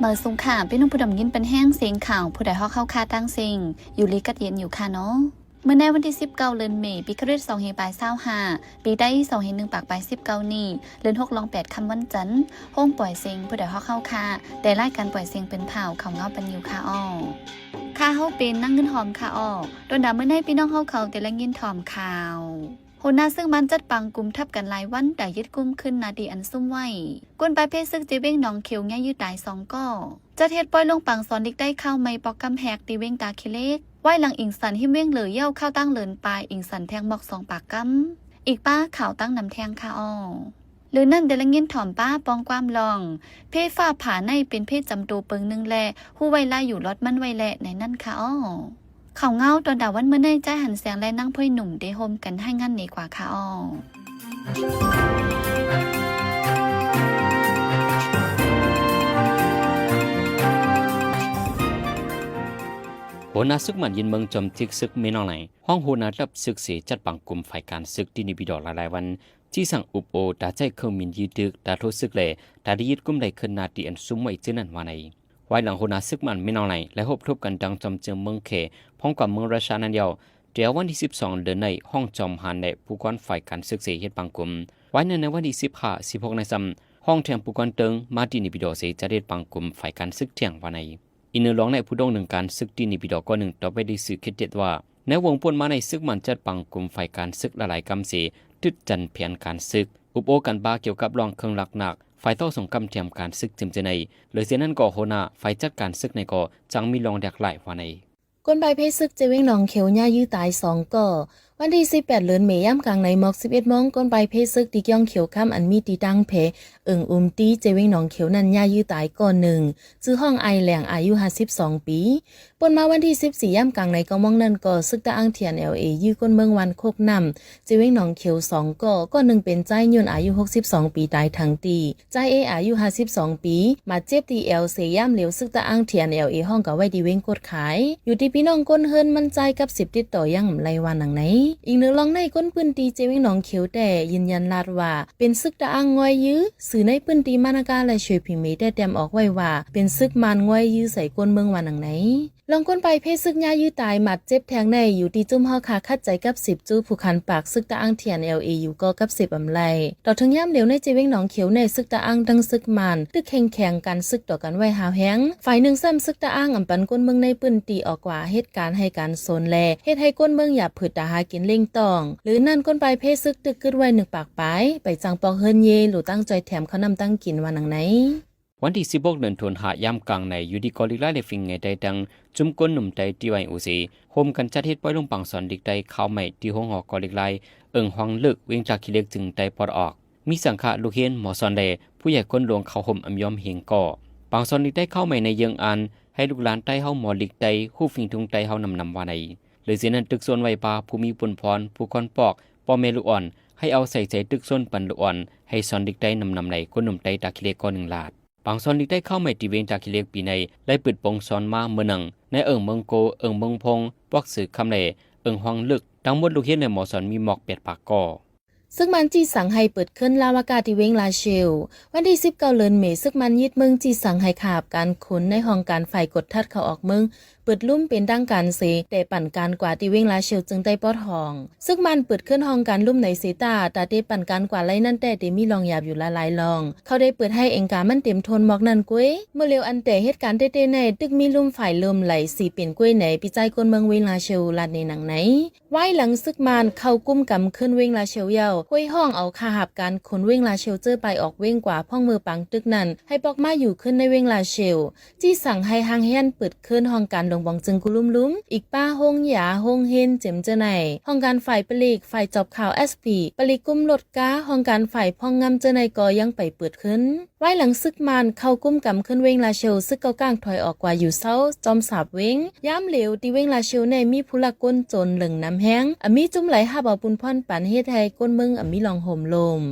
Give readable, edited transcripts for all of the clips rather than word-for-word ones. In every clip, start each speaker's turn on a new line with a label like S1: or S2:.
S1: มื่อสงขลาพี่น้องผู้ดำยินเป็นแห้งเสียงข่าวผู้ใดฮอกเข้าคาตั้งเสียงอยู่ลีกัดเย็นอยู่ค่ะเนาะเมื่อในวันที่19เดือนเมษายนปีคริสต์2525ปีได้2/1ปากไป19นี้เดือน6ลอง8คำวันจันทร์ห้องปล่อยเสียงผู้ใดฮอกเข้าคาแต่รายการปล่อยเสียงเป็นเผาเขาเงาปันอยู่ค่ะอ้อค่าเฮาเป็นนั่งเงินหอมค่ะอ้อโดนด่าเมื่อในพี่น้องเฮาเขาแต่ละเงินถอมข่าวหัวหน้าซึ่งมันจัดปังกลุ่มทับกันหลายวันแต่ยึดกุมขึ้นนาดีอันซุ่มไว้กวนปลายเพศซึกจีเว้งหนองเขียวง่ายยืดตาย2ก่อจะเทศปล่อยลงปังสอนเด็กได้เข้าไม่ปอกกำแหกตีเว้งตาคิเล็กไหวหลังอิงสันหิมเว้งเหลือเย่าเข้าตั้งเลินปลายอิงสันแทงบอก2ปากกำอีกป้าข่าวตั้งนำแทงค่ะอ้อหรือนั่นเดลังเงินถ่อมป้าปองความลองเพศฝ้าผาในเป็นเพศจำตัวเปิงนึงแลหู้ไวไล่อยู่รถมันไวแลในนั่นค่ะอ้อข่าวเงาตอนดาวันเมื่อในใจหันแสงและนั่งพ่อยหนุ่มได้โฮมกันให้งั้นนี่กว่าค่ะอ้อ
S2: หัวหน้าซึกมันยินเมืองจมทิกซึกไม่นองไหนห้องหัวหน้ารับซึกเสียจัดปังกลุ่มฝ่ายการซึกที่นิบิดอหลายวันที่สั่งอุปโอตาใจเคอมินยืดดึกตาโทซึกเลยตาได้ยึดกุมได้ขึ้นนาดีอันซุ้มไว้เจนันวาในไว้หลังหัวหน้าซึกมันไม่นองไหนและหบทบกันดังจอมเจืองเมืองเขพ้องกับเมืองราชานันเดียวเดี๋ยววันที่12เดือนในห้องจอมหันในผู้กองฝ่ายการซึกเสียเฮ็ดปังกลุ่มไว้ในวันที่15-16ในซ้ำห้องแทงผู้กองเติงมาดีนิบิดอเสียจะเฮ็ดปังกลุ่มฝ่ายการซึกเที่ยงวาในอินเนอร์ร้องในผู้ดงหนึ่งการซึกที่นิบิดอก็หนึ่งต่อไปได้สื่อคิดเด็ดว่าในวงปนมาในซึกมันจัดปังกลุ่มฝ่ายการซึกหลายกำเสียทึดจันเพียนการซึกอุปโอกันบาเกี่ยวกับรองเครื่องหลักหนักฝ่ายต่อส่งกำเทียมการซึกจิมเจในเลยเสียนั้นก่อโหนาฝ่ายจัดการซึกในก่อจังมีรองแดกหลายว่าใน
S3: กวนใบเพชรซึกเจเว้งหนองเขียวย่ายื้อตาย2ก่อวันที่18เดือนเมษายนกลางในหมอก11โมงกวนใบเพชรซึกตีย่องเขียวค่ำอันมีตีตั้งเพตีเจเว้งหนองเขียวนันย่ายื้อตายก่อนหนึ่งชื่อห้องไอแหลงอายุ52ปีปนมาวันที่14ย่ำกลางในก็มองนั่นก่อซึกตะอังเทียน LA ยื้อก้นเมืองวันโคกนำเจเว้งหนองเขียว2ก่อหนึ่งเป็นใจยนอายุ62ปีตายทั้งตีใจเออายุ52ปีมาเจ็บตีเอลเซย่ำเหลวซึกตะอังเทียน LA ห้องก็ไว้ดีเว้งกดขายอยู่ที่พี่น้องก้นเฮินมันใจกับ10ติดต่อยังไรวันหนังไหนอีกหนึ่งลองในก้นปืนตีเจวิงหนองเขียวแต่ยืนยันลาดว่าเป็นซึกตะอังงอยยื้อสื่อในปืนตีมานากาและช่วยพิมพ์ได้เตรียมออกไว้ว่าเป็นซึกมานงอยยื้อใส่ก้นเมืองวันหนังไหนลองก้นไปเพศซึกย่ายื้อตายหมัดเจ็บแทงในอยู่ที่จุ่มห่อขาคัดใจกับ10จู้ผู้คันปากซึกตะอังเทียน LA อยู่ก็กับ10อำไลต่อถึงย่ำเหลวในเจวิงหนองเขียวในซึกตะอังดังซึกมานตึกแข่งกันซึกต่อกันไว้หาวแห้งฝ่ายหนึ่งซ้ำซึกตะอังอำปันก้นเมืองในปืนตีออกกว่าเหตุการณ์ให้การโซนแลเฮ็ดให้ก้นเมืองหยาบผืดตาหากินเล่งตองหรือนั่นก้นไปเพศซึกตึกกึดไว้1ปากไปจังปอกเฮินเยหรือตั้งใจแถมเขานำตั้งกินวันหนังไหน
S2: วันที่16เดือนธันวาคมยามกลางในอยู่ที่กอลิลาเลฟิงไงได้ดังจุ่มก้นหนุ่มใจที่ไว้อุซีโฮมกันจัดเฮ็ดปล่อยลงปังสอนดิกได้เข้าใหม่ที่ห้องหอกอลิลาห้องลึกเวียงจากขี้เล็กจึงได้ปลดออกมีสังฆะลูกเฮียนหมอสอนได้ผู้ใหญ่คนหลวงเขาห่มอำยอมเฮงก่อปังสอนดิกได้เข้าใหม่ในเยืองอันให้ลูกหลานใต้เฮาหมอดิกได้ฮู้ฟิงทุงใต้เฮานำว่าในเลยเสียนั้นตึกส่วนไว้ปาผู้มีปุนพรผู้คนปอกป้อแม่ลูกอ่อนให้เอาใส่ใจตึกส่วนปันลูกอ่อนให้สอนดิกได้นำในคนหนุ่มใต้ตาขี้เล็กก่อ1 ลาดบางซอนดิได้เข้าไม่ตีเวงจากกิเลกปีในไล่ปิดปงซอนมาเมืองหนังในเมืองโกเมืองพงปอกสื่อคำเลห้องลึกทั้งหมดลูกเฮียนในหมอสอนมีหมอก8 ปากก่อ
S3: ซึ่งมันจีสั่งให้เปิดขึ้นลาวากาที่เวงลาเชลวันที่19เดือนเมษายนซึ่งมันยึดเมืองจีสั่งให้ขาบการขนในห้องการฝ่ายกดทัดเข้าออกเมืองเปิดลุ่มเป็นดังการเสแต่ปั่นการกว่าที่เวงลาเชลจึงได้ปอดห้องซึ่งมันเปิดขึ้นห้องการลุ่มในเซตาตาได้ปั่นการกว่าไล่นั่นแต่เดมีลองหยาบอยู่ละหลายลองเขาได้เปิดให้เองกามันเต็มทนหมอกนั่นกุ้ยเมื่อเร็วอันแต่เหตุการณ์เต้ๆในตึกมีลุ่มฝ่ายลมไหลสีเปลี่ยนกุ้ยไหนปิใจคนเมืองเวงลาเชลลาดในหนังไหนไว้หลังซึกมันเข้ากุ้มกำขึ้นเวงลาเชลเยาห้วยห้องเอาขาหับการขนเวงลาเชลเจอไปออกเวงกว่าพ่องมือปังตึกนั้นให้ปอกมาอยู่ขึ้นในเวงลาเชลจี้สั่งให้หางเฮียนเปิดขึ้นห้องการดงบองจึงกุลุ่มอีกป้าฮงหยาฮงเฮนเจ็มเจไหนห้องการฝ่ายปลีกฝ่ายจอบข่าว SP ปลีกกุ้มลดก้าห้องการฝ่ายพ่องงำเจไหนก็ยังไปเปิดขึ้นไว้หลังซึกมานเข้ากุ้มกำขึ้นเวงลาเชลซึกเกาก้างถอยออกกว่าอยู่เศร้าจอมสาบเวงย้ำเหลวที่เวงลาเชลในมีผู้ละก้นจนเหลึงน้ำแห้งมีจุ่มไหลหาบ่อปุนพ่อนปันเฮ็ดให้ก้นเมืองมีลองห่มลม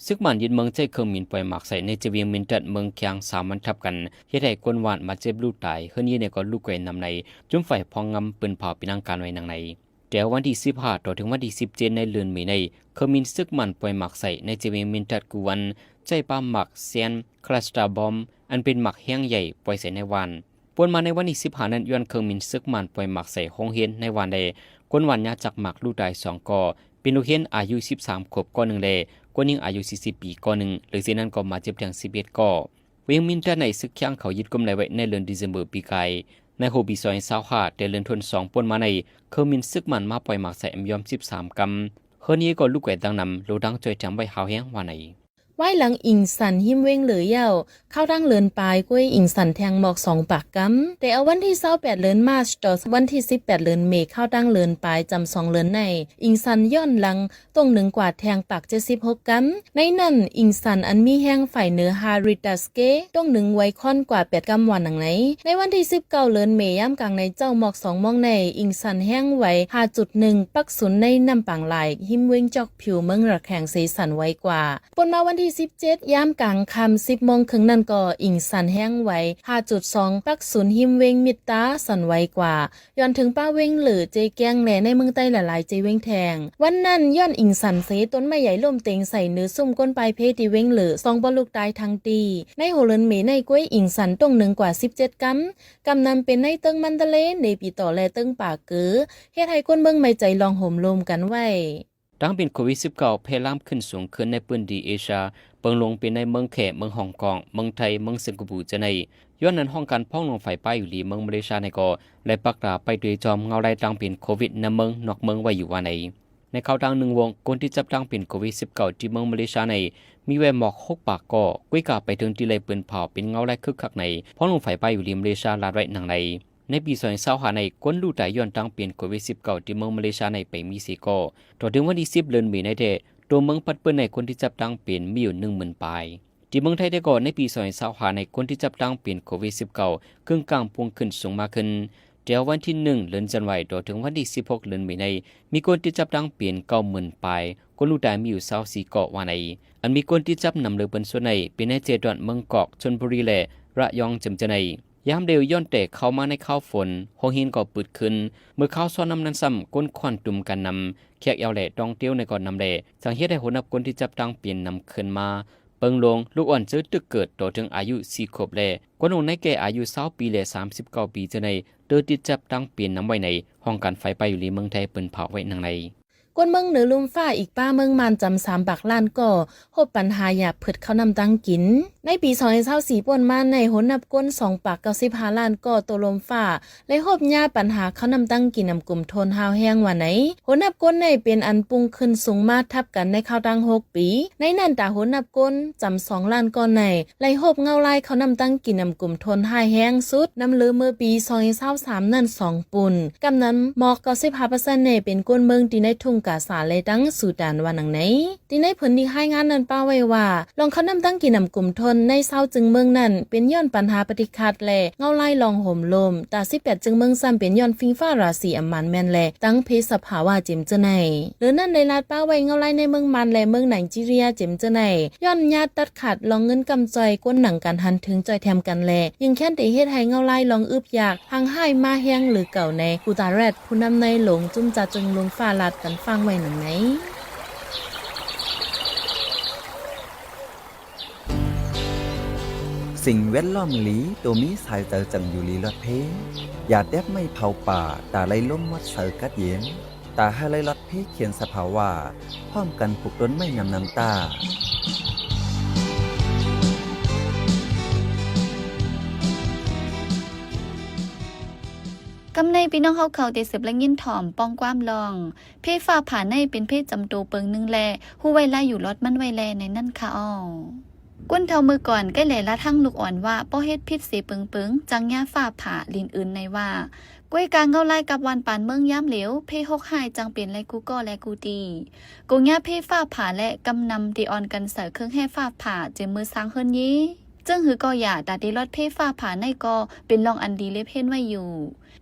S2: ซึกมันยินเมืองใจเครื่องมินปล่อยหมากใส่ในเจเวียงมินจัดเมืองเคียง3 มันทับกันเฮ็ดให้คนหวานมาเจ็บลูกตายเฮือนยี่ในก็ลูกไก่นำในจุ่มไฟพองงำปืนเผาปีนังการไว้นางในเดี๋ยววันที่15ต่อถึงวันที่17ในเดือนมีนาคมเครื่องมินซึกมันปล่อยหมากใส่ในเจเวียงมินจัดกูวันใจปาหมักเซียนคลัสตาบอม อันเป็นหมักแห้งใหญ่ปล่อยใส่ในวันป่วนมาในวันที่15นั้นย้อนเครื่องมินซึกมันปล่อยหมักใส่ห้องเฮียนในวันใดกวนวันยาจากหมักลูกได้2ก่อเป็นลูกเฮียนอายุ13ขวบก่อ1แลกวนยิงอายุ40ปีก่อ1หรือสินั้นก็มาเจ็บทั้ง11ก่อเวียงมินแต่ในซึกเคียงเขายึดกุมไว้ในเดือนธันวาคมปีกายในโฮบีซอย25แต่เดือนธันวาคมป่วนมาในเครื่องมินซึกมันมาปล่อยหมักใส่ยอม13กำเฮือนี้ก็ลูกแก่ดังนำโลดังจอยจำไว้หาวแห้งว่าไหน
S3: ไว้หลังอิงสันหิมเว้งเหลือเย่าเข้าดังเลินปลายกล้วยอิงสันแทงหมอก2ปากกำแต่เอาวันที่28เดือนมาร์ชต่อวันที่18เดือนเมษเข้าดังเลินปลายจำ2เดือนในอิงสันย้อนหลังตรง1กว่าแทงปาก76กำในนั้นอิงสันอันมีแห้งฝ่ายเหนือฮาริตัสเกต้อง1ไว้ค่อนกว่า8กำวันหนังไหนในวันที่19เดือนเมษย่ำกลางในเจ้าหมอก2มองในอิงสันแห้งไว้ 5.1 ปักศูนย์ในน้ำปางลายหิมเว้งจอกผิวเมืองระแข่งสีสันไว้กว่าปนมาวันที่17ย่ำกลางคำ10 โมงครึ่งนั่นก็อิงสันแห้งไว้ 5.2 ปักศูนย์หิมเวงมิตตาสันไว้กว่าย้อนถึงป้าเวงหรือเจแกงแหล่ในเมืองใต้หลายๆเจเวงแทงวันนั้นย้อนอิงสันเสต้นไม้ใหญ่ล่มเต็งใส่เนื้อซุ่มก้นปลายเพตีเวงหรือ2 บอลลูกตายทั้งตีในโหเลินเมในกล้วยอิงสันต้อง1กว่า17 กำนำเป็นในเติงมันทะเลในปีต่อแลเติงป่าเกือเฮ็ดให้คนเมืองไม่ใจลองห่มลมกันไว้
S2: ดังเป็นโควิด19แพร่ล่ามขึ้นสูงขึ้นในพื้นที่เอเชียเปิงลงเป็นในเมืองแขเมืองฮ่องกงเมืองไทยเมืองสิงคโปร์จะในย้อนนั้นห้องการพ่องลงไฟป้ายอยู่หลีเมืองมาเลเซียในก็และปักตาไปด้วยจอมเงาไล่ดังเป็นโควิดในเมืองนอกเมืองไว้อยู่ว่าในข่าวดัง1วงคนที่จับดังเป็นโควิด19ที่เมืองมาเลเซียในมีแวหมอก6ปากก่อกุ้ยกาไปถึงที่เลยปืนเผาเป็นเงาไล่คึกคักในพ่องลงไฟป้ายอยู่หลีมาเลเซียลาดไว้หนังในปี2025ในก้นลู่ตายย้อนตั้งเปลี่ยนโควิด19ที่เมืองมาเลเซียในไปมี4ก่อต่อถึงวันที่10เดือนมีนาคมตัวเมืองปัดเปิ้นในคนที่จับตั้งเปลี่ยนมีอยู่ 10,000 ปลายที่เมืองไทยได้ก่อนในปี2025ในคนที่จับตั้งเปลี่ยนโควิด19ครึ่งกลางพวงขึ้นสูงมากขึ้นเดี๋ยววันที่1เดือนธันวาคมต่อถึงวันที่16เดือนมีนาคมมีคนที่จับตั้งเปลี่ยน 90,000 ปลายคนลู่ตายมีอยู่24เกาะว่าในอันมีคนที่จับนำเลือเปิ้นส่วนในเป็นในเจดอนเมืองกอกชลบุรีและระยองจำจะในยามเดียวย้อนแต่เข้ามาในข้าวฝนห้องหินก็ปืดขึ้นเมื่อข้าวซ้อนน้ำนั้นซ้ำก้นควันตุ่มกันนำแขกเอาแหล่ดองเตี้ยวในก่อนนำแหล่สังเกตให้หัวนับคนที่จับตั้งเปลี่ยนนำขึ้นมาเปิงลงลูกอ่อนเจอตึกเกิดต่อถึงอายุ4 ขวบแลกวนลงในแก่อายุ20 ปีและ39 ปีจะในเดินติดจับตั้งเปลี่ยนนำไว้ในห้องการไฟไปอยู่ลีเมืองไทยเปิ้นเผาไว้นางใน
S3: กวนเมืองเหนือลุมฟ้าอีกป้าเมืองมานจำ3ปากล้านก่อพบปัญหาหยาบเผิดเขานำตั้งกินในปี2024ป่วนมาในหนนับก้น2ปาก95ล้านก่อตัวลมฟ้าและพบหญ้าปัญหาเขานำตั้งกินนำกลุ่มทนหาวแห้งว่าไหนหนนับก้นในเป็นอันปุงขึ้นสูงมาทับกันในข้าวตั้ง6ปีในนั้นตาหนนับก้นจำ2ล้านก่อนในไล่พบเงาลายเขานำตั้งกินนำกลุ่มทนหายแห้งสุดนำเลือเมื่อปี2023นั่น2ปุ่นกำนั้นหมอก95%ในเป็นก้นเมืองที่ในทุ่งกาสาเลยตั้งสูดานว่าหนังไหนที่ในผลที่ให้งานนั้นป้าไว้ว่าลองเขานำตั้งกินนำกลุ่มทนในเศร้าจึงเมืองนั้นเป็นย้อนปัญหาปฏิคัดแลเงาไล่ลองห่มลมตา18จึงเมืองซ้ำเป็นย้อนฟิงฟ้าราศีอำมันแม่นแลตั้งเพศสภาวะเจ็มเจไนหรือนั่นในลาดป้าไว้เงาไล่ในเมืองมันและเมืองไนจีเรียเจ็มเจไนย้อนญาติตัดขาดลองเงินกำจอยก้นหนังกันหันถึงจอยแถมกันแลยังแค่นแต่เฮ็ดให้เงาไล่ลองอึบอยากทางให้มาแห้งหรือเก่าในกูตาแรดผู้นำในหลงจุ่มจัดจึงลงฟ้าลาดกันฟังไว้หนังไหน
S4: สิ่งแวดล้อมหลีตัวมีสายเตอจังอยู่ลีลอดเพอย่าแดบไม่เผาป่าตาไล่ล้มวัดเสอกัดเย็นตาให้ไล่ลอดเพเขียนสภาวะพร้อมกันปลุกต้นไม่นำน้ำตาก
S1: ำในพี่น้องเขาเตสืบและยินถ่อมป้องความลองเพศฟ้าผ่าในเป็นเพศจำตัวเปิงนึงแลหูไวไล่อยู่รถมันไวแลในนั่นค่ะอ้อก้นเท่ามือก่อนใกล้แหล่ละทั้งลูกอ่อนว่าป้อเฮ็ดพิษสีเปิงจังย่าฟ้าผ่าลินอื่นในว่ากล้วยกลางเงาไล่กับวันปานเมืองย้ำเหลวเพหกหายจังเปลี่ยนไรกูก็และกูดีกูย่าเพฟ้าผ่าและกำนำดีออนกันเสือเครื่องแห่ฟ้าผ่าเจมือสังเฮิรนยีจึงหือก็อย่าดาดีรถเพฟ้าผ่าในก็เป็นรองอันดีเล็บเพ่นไว้อยู่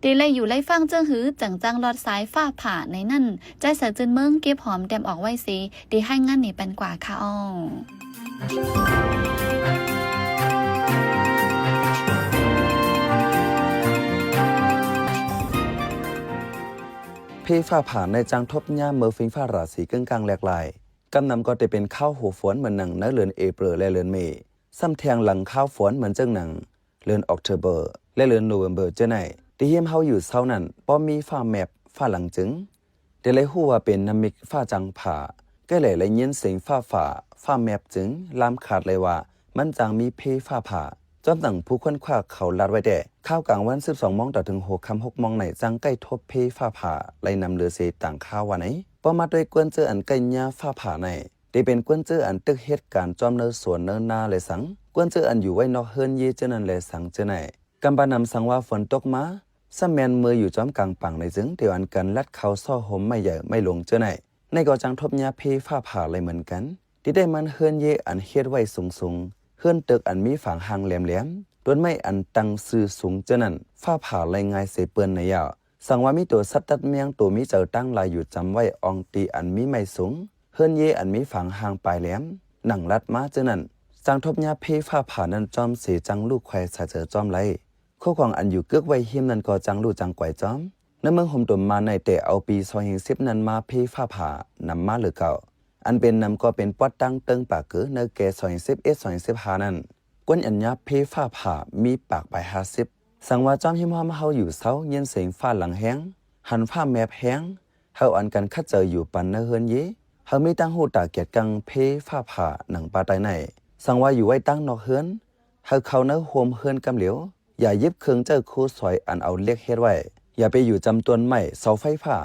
S1: ดีไล่อยู่ไล่ฟังจึงหือจังรอดสายฟ้าผ่าในนั่นใจเสือจึนเมืองเก็บหอมแดมออกไว้สิดีให้งานนี่เป็นกว่าค่ะอ้อ
S4: เพฟ้าผ่านในจังทบหญ้าเมื่อฟิงฟ้าราศีกึ่งกลางแหลกลายกำนำก็จะเป็นข้าวหัวฝนเหมือนหนังในเรือนเอเปรและเรือนเม ซ้ำแทงหลังข้าวฝนเหมือนจังหนังเดือนออกโทเบอร์และเดือนโนเวมเบอร์เจ้าไหนที่เฮียมเฮาอยู่เช้านั้นป้อมีฟ้าแมบฟ้าหลังจึงเดี๋ยวเลยฮู้ว่าเป็นน้ำมิกฟ้าจังผ่าก็เลยยินเสียงฟ้าแมบจึงลามขาดเลยว่ามันจังมีเพฟ้าผ่าจอมตั้งผู้ค้นคว้าเขาลัดไว้แด่ข้าวกลางวัน12 โมงต่อถึง6 ค่ำ 6 โมงไหนจังใกล้ทบเพฟ้าผ่าไล่นำเรือเสต่างข้าววันไหนป้อมาด้วยกวนเจออันใกล้ยาฟ้าผ่าในได้เป็นกวนเจออันตึกเหตุการณ์จอมเนอสวนเนอนาเลยสังกวนเจออันอยู่ไว้นอกเฮิรนเยเจนั้นเลยสังเจไหนกำปานำสังว่าฝนตกมาซ้ำแมนมืออยู่จอมกลางปังในจึงเดี๋ยวอันกันลัดเขาซ่อห่มไม่ใหญ่ไม่ลงเจไหนในก็จังทบยาเพฟ้าผ่าเลยเหมือนกันที่ได้มันเฮิรนเยอันเฮ็ดไว้สูงเฮือนตึกอันมีฝางหางแหลมต้นไม้อันตั้งซื่อสูงเจนั้นฟ้าผ่าเลยง่ายเสเปื้อนในยาวสังว่ามีตัวสัตว์ตัดเมียงตัวมีเจ้าตั้งลายอยู่จำไว้อองตีอันมีไม่สูงเฮือนเยอันมีฝางหางปลายแหลมหนังลัดมาเจนั้นจังทบยาเพฟ้าผ่านั้นจอมเสจังลูกควายสะเจอจอมไรข้อของอันอยู่เกือกไว้หิมนั้นก็จังลูกจังไกวจอมในเมืองห่มตุ่มมาในแต่เอาปี2010นั้นมาเพฟ้าผ่านำมาหรือเก่าอันเป็นนำก็เป็นปอดตั้งเติงปากเกือในแก่2011-2015นั้นกวนอัญญาเพฟ้าผ่ามีปากไป50สังว่าจอมหิมว่าเฮาอยู่เซาเย็นเสียงฟ้าหลังแห้งหันฟ้าแมบแห้งเฮาอันกันคัดเจออยู่ปันเนเฮือนเยเฮามีตั้งหูตาเกียดกังเพฟ้าผ่าหนังปลาไตไหนสังว่าอยู่ไว้ตั้งนอกเฮือนเฮาเข้าเนื้อโฮมเฮือนกำเหลียวอย่ายิบเครื่องเจอคู่สอยอันเอาเล็กเฮ็ดไว้อย่าไปอยู่จำตวนใหม่เสาไฟฟ้า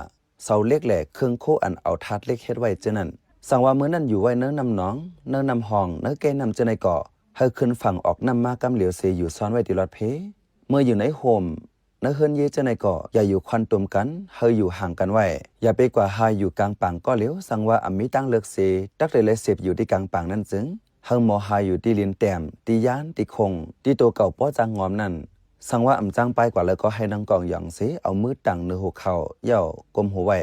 S4: เสาเล็กแหลกเครื่องโคอันเอาทัดเล็กเฮ็ดไว้เจนั้นสังว่ามื้อนั้นอยู่ไว้เนื้อนำหนองเนื้อนำห้องเนื้อแก่นำเจในเกาะเฮาขึ้นฝั่งออกนำมากำเหลียวเสอยู่ซ้อนไว้ที่รถเพเมื่ออยู่ในโฮมเนื้อเฮือนเยเจในเกาะอย่าอยู่ควันตุ่มกันเฮาอยู่ห่างกันไว้อย่าไปกว่าหาอยู่กลางปังก็เหลียวสังว่ามีตั้งเลิกเสตักเลยเสพอยู่ที่กลางปังนั่นจึงเฮาหมอหาอยู่ที่ลินแต้มที่ย่านที่คงที่ตัวเก่าป้อจังงอมนั่นสังว่าจังไปกว่าแล้วก็ให้นางกองหยองเสเอามือตั้งเนื้อหัวเข่าเย่ากลมหัวไว้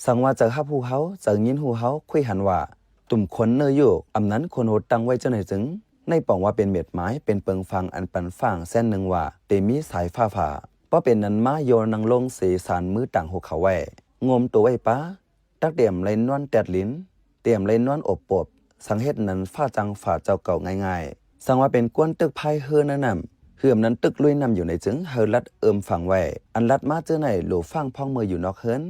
S4: สังว่าจะฮับหูเฮาจะยินหูเฮาคุยหันว่าตุ่มขนเนื้ออยู่นั้นคนโหดตั้งไว้เจ้าไหนจึงในป่องว่าเป็นเม็ดไม้เป็นเปิงฟางอันปันฟางเส้นหนึ่งว่าเตมีสายฟ้าผ่าเพราะเป็นนั้นมาโยนนางลงเสสารมือต่างหัวเขาไว้งมตัวไว้ป้าตักเตรียมเลยนวลแตดลิ้นเตรียมเลยนวลอบปบสังเฮ็ดนั้นฟ้าจังฝ่าเจ้าเก่าง่ายๆสังว่าเป็นก้นตึกไพ่เฮือนั่นน่ะเฮือมนั้นตึกลุยนำอยู่ในจึงเฮาลัดฝังไว้อันลัดมาเจอไหนหลูฟังพ้องมืออยู่นอกเฮือน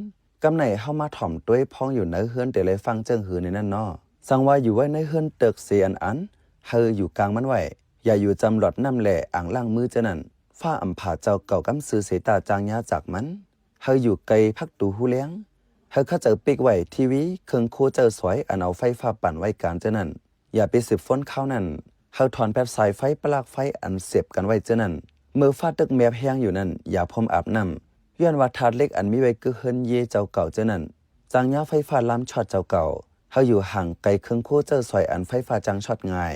S4: กำไหนเฮามาถ่อมต้วยพ้องอยู่ในเฮือนแต่เลยฟังเจิงหือในนั่นเนาะสังว่าอยู่ไว้ในเฮือนตึกเสียอันเฮาอยู่กลางมันไว้อย่าอยู่จำหลอดน้ำแหล่อ่างล่างมือเจนั้นฟ้าผาเจ้าเก่ากำซื้อเสตาจางยาจากมันเฮาอยู่ไกลพักตูหูเลี้ยงเฮาเข้าเจอปิกไว้ทีวีเครื่องโคเจอสวยอันเอาไฟฟ้าปั่นไว้การเจนั้นอย่าไปสืบฟ้นเข้านั่นเฮาถอนแป๊บสายไฟปลั๊กไฟอันเสียบกันไว้เจนั้นเมื่อฟ้าตึกแมบแห้งอยู่นั่นอย่าพรมอาบน้ำย้อนว่าถาดเล็กอันมีไว้กึเฮิรนเยเจ้าเก่าเจนั้นจางยาไฟฟ้าล้ำช็อตเจ้าเก่าเฮาอยู่ห่างไกลเครื่องโคเจอสวยอันไฟฟ้าจังช็อตง่าย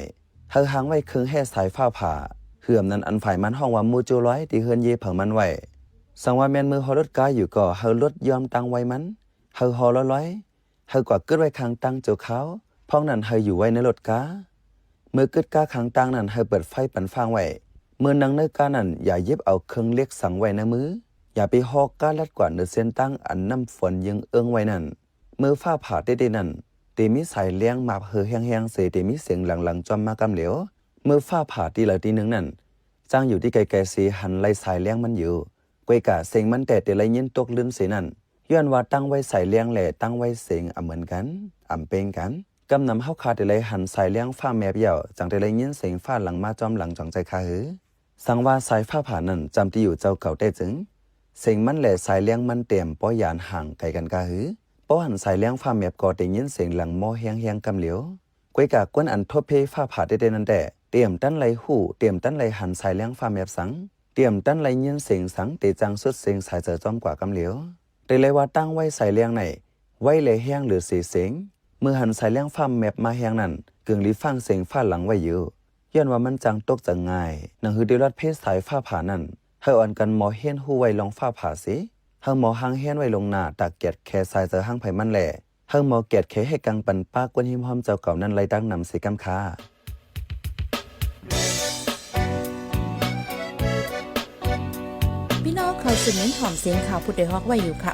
S4: เฮาห่างไว้เครื่องแห่สายฟ้าผ่าเหือมนั้นอันฝ่ายมันห้องว่ามูจูร้อยที่เฮิรนเยผังมันไว้สังว่าแม่นมือฮอรถกาอยู่ก็เฮารถยอมตั้งไว้มันเฮาฮอร้อยเฮากว่าเกิดไว้ข้างตั้งเจ้าเขาพ้องนั้นเฮาอยู่ไว้ในรถกาเมื่อเกิดกาข้างตั้งนั้นเฮาเปิดไฟปั่นฟางไว้เมื่อนังในกานั้นอย่าเย็บเอาเครื่องเล็กสังไว้ในมืออย่าไปฮอกกาลัดกว่าเนื้อเส้นตั้งอันน้ำฝนยังไว้นั่นเมื่อฟ้าผ่าได้นั่นเตมีสายเลี้ยงมาเฮอแห้งๆเสเตมีเสียงหลังๆจอมมากำเหลวเมื่อฟ้าผ่าทีละทีนึงนั่นจ้างอยู่ที่ไกลๆสีหันไล่สายเลี้ยงมันอยู่กวยกะเสียงมันแต่ไรยินตกลื่นเสียนั่นย้อนว่าตั้งไว้สายเลี้ยงแหล่ตั้งไว้เสียงเหมือนกันเป็นกันกำนำเฮาคาแต่ไรหันสายเลี้ยงฟ้าแมบเหี่ยวจังแต่ไรยินเสียงฟ้าหลังมาจอมหลังจ่องใจคาหือสังว่าสายฟ้าผ่านั่นจำที่อยู่เจ้าเก่าได้จึงเสียงมันแหล่สายเลี้ยงมันเต็มป้อยานห่างไกลกันคาหือป้อหันสายเลี้ยงฟ้าแมบก็ได้ยินเสียงหลังหม้อแห้งๆกำเหลียวกวยกะกวนอันทบเพฟ้าผ่าได้นั่นแต่เตรียมตั้นไหลหูเตรียมตั้นไหลหันสายเลี้ยงฟ้าแมบสังเตรียมตั้นไหลยินเสียงสังเตจังสุดเสียงสายเจอจอมกว่ากำเหลียวแต่เลยว่าตั้งไว้สายเลี้ยงไหนไว้เลยแห้งหรือเสียงเมื่อหันสายเลี้ยงฟ้าแมบมาแห้งนั่นเกึ่งลีฟังเสียงฟ้าหลังไว้อยู่ย้อนว่ามันจังตกจังง่ายนังหือเดรัดเพศสายฟ้าผ่านั่นเฮาอ่อนกันหมอเฮียนหูไว้ลองฟ้าผ่าสิเฮาหมอหางเฮียนไว้ลงหน้าตากเกียดแค่สายเจอหางไผมันแหล่เฮาหมอเกียดแค่ให้กังปันปากกวนหิมหอมเจ้าเก่านั่นไล่ดังนำสิกำคา
S3: พี่น้องเขา สึกเน้นหอมเสียงข่าวผู้ใดฮอกไว้อยู่ค่ะ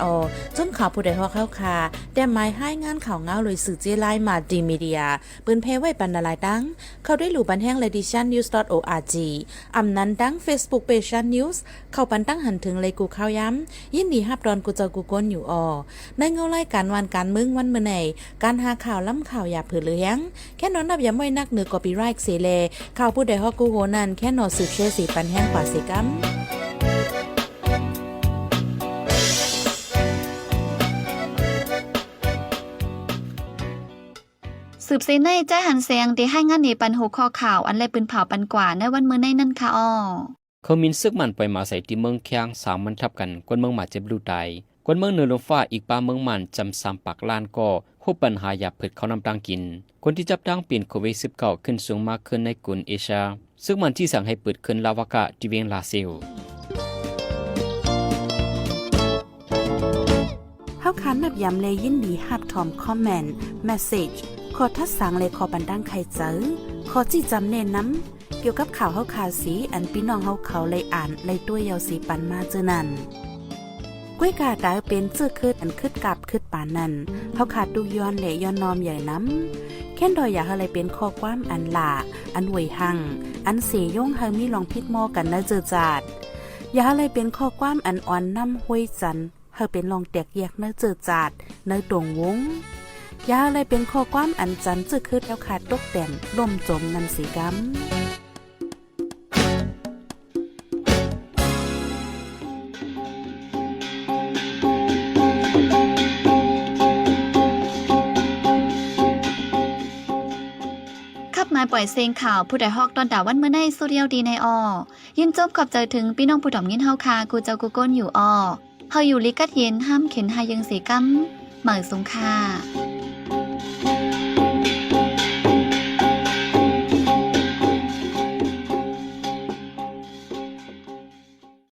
S3: จนข่าวผู้ใดฮอกเข้าค่ะแต่หมายให้งานข่าวเงาเลยสื่อเจไลมาดีมีเดียปืนเพไว้ปันนาลายดังเขาได้หลู่บันแห้ง lediciannews.org อำนั้นดัง Facebook page news เข้าปันตั้งหันถึงเลยกูข่าวย้ำยินดีฮับดอนกูเจอกูก้นอยู่ในเงาไล่การวันการมึงวันเมื่อไหนการหาข่าวล้ำข่าวอย่าเผือเลี้ยงแค่นอนนับอย่าไม่นักเหนือกอปีไรค์เสเลข่าวผู้ใดฮอกกูโหนันแค่นอสืบเชสีปันแห้งกว่าเสกัม
S1: สืบเสในใจหันเสียงที่ให้งานในปันหัวข้อข่าวอันไรปืนเผาปันกว่าในวันมื้อในนั่นค่ะ
S2: เขามินซึกมันไปมาใส่ที่เมืองเคียงสามมันทับกันกวนเมืองมาเจ็บลูตายกวนเมืองเหนือลมฟ้าอีกปาเมืองมันจำ3 ปากล้านก็คู่ปัญหาหยาบผึดเขานำตังกินคนที่จับดังเปลี่ยนโควิด19ขึ้นสูงมากขึ้นในกลุ่มเอเชียซึ่งมันที่สั่งให้เปิดขึ้นลาวากะที่เวียงลาเซล
S5: เฮาคันนับยำเลยยินดีฮับทอมคอมเมนต์เมสเซจขอทัดสังเลยขอบันดังใครเจอขอจี้จำเน้นน้ำเกี่ยวกับข่าวเฮาคาสีอันพี่น้องเฮาเขาเลยอ่านเลยตัวยาวสีปันมาเจอนั่นก้วยกาดาเป็นเจื้อคืดอันคืดกับคืดปานนั่นเฮาขาดดูย้อนเหลย้อนนอมใหญ่น้ำแค่นดอยอยากอะไรเป็นข้อความอันหล่าอันหวยหังอันเสยย่งเฮามีลองพิดหม้อกันนะเจอจาดอยากอะไรเป็นข้อความอันอ่อนน้ำห้วยจันเฮาเป็นลองแตกแยกเนื้อเจอจาดเนื้อตรงวงยาอะไรเป็นข้อความอันจันจื้อคืดแล้วขาดตกแต่นล่มจมนันสีกำ
S1: มาปล่อยเสียงข่าวผู้ใดฮอกตอนดาวันเมื่อในโซเดียลดีในยินจบขอบใจถึงพี่น้องผู้ดอมยินเฮาคากูเจ้ากูก้นอยู่เฮาอยู่ลิกัดเย็นห้ามเข็นหายังสีกัมเหมือสงค่า